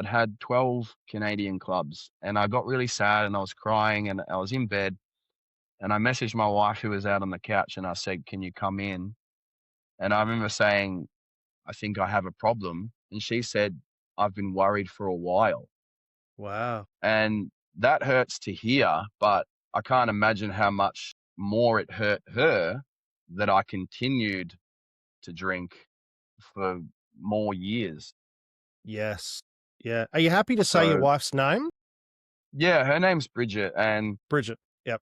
I'd had 12 Canadian clubs, and I got really sad and I was crying and I was in bed, and I messaged my wife who was out on the couch and I said, "Can you come in?" And I remember saying, "I think I have a problem." And she said, "I've been worried for a while." Wow. And that hurts to hear, but I can't imagine how much more it hurt her that I continued to drink for more years. Yes. Yeah. Are you happy to say your So, wife's name? yeah, her name's Bridget, and Bridget. Yep.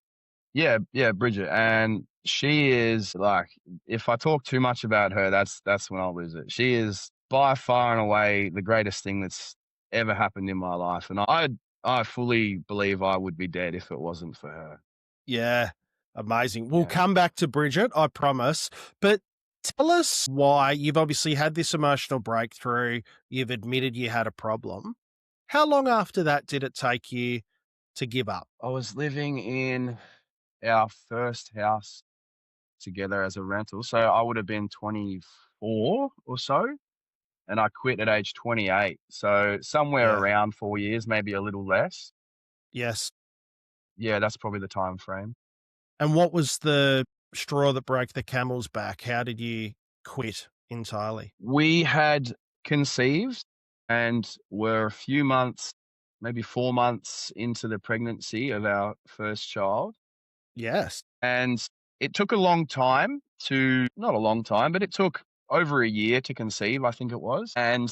yeah, Bridget, and she is like, if I talk too much about her, that's when I'll lose it. She is by far and away the greatest thing that's ever happened in my life, and I fully believe I would be dead if it wasn't for her. Yeah. Amazing. We'll Yeah. come back to Bridget, I promise. But tell us why you've obviously had this emotional breakthrough. You've admitted you had a problem. How long after that did it take you to give up? I was living in our first house together as a rental, so I would have been 24 or so, and I quit at age 28. So somewhere Yeah. around 4 years, maybe a little less. Yes. Yeah, that's probably the time frame. And what was the straw that broke the camel's back? How did you quit entirely? We had conceived and were a few months, maybe 4 months into the pregnancy of our first child, Yes. and it took a long time to, not a long time, but it took over a year to conceive, I think it was, and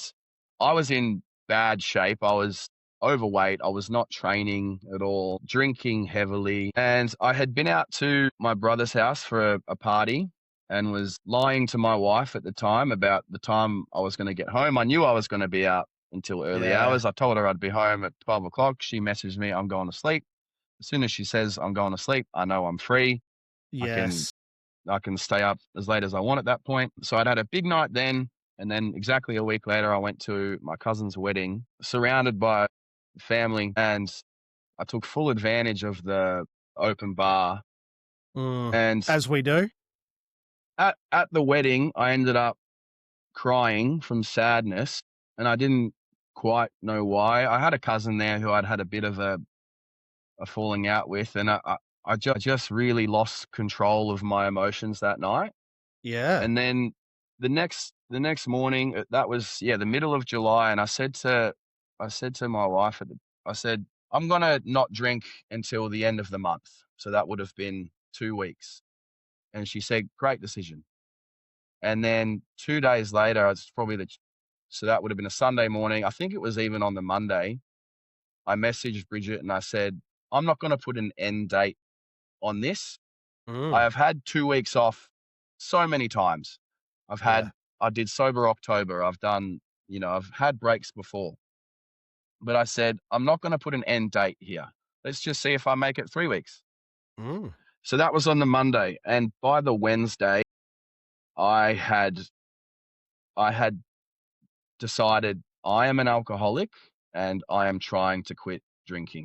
I was in bad shape. I was overweight, I was not training at all, drinking heavily, and I had been out to my brother's house for a party and was lying to my wife at the time about the time I was gonna get home. I knew I was gonna be out until early Yeah. hours. I told her I'd be home at 12 o'clock. She messaged me, "I'm going to sleep." As soon as she says, "I'm going to sleep," I know I'm free. I can Yes. I can stay up as late as I want at that point. So I'd had a big night then, and then exactly a week later, I went to my cousin's wedding, surrounded by family, and I took full advantage of the open bar. Mm. And As we do. at the wedding, I ended up crying from sadness, and I didn't quite know why. I had a cousin there who I'd had a bit of a falling out with, and I just really lost control of my emotions that night. Yeah. And then the next morning, that was, yeah, the middle of July, and I said to my wife I said, "I'm gonna not drink until the end of the month." So that would have been 2 weeks. And she said, "Great decision." And then 2 days later, it's probably so that would have been a Sunday morning. I think it was even on the Monday, I messaged Bridget and I said, "I'm not gonna put an end date on this. I Mm. have had 2 weeks off so many times. I've Yeah. had I did sober October. I've done, I've had breaks before. But I said, I'm not gonna put an end date here. Let's just see if I make it 3 weeks." Mm. So that was on the Monday, and by the Wednesday, I had I had decided I am an alcoholic and I am trying to quit drinking.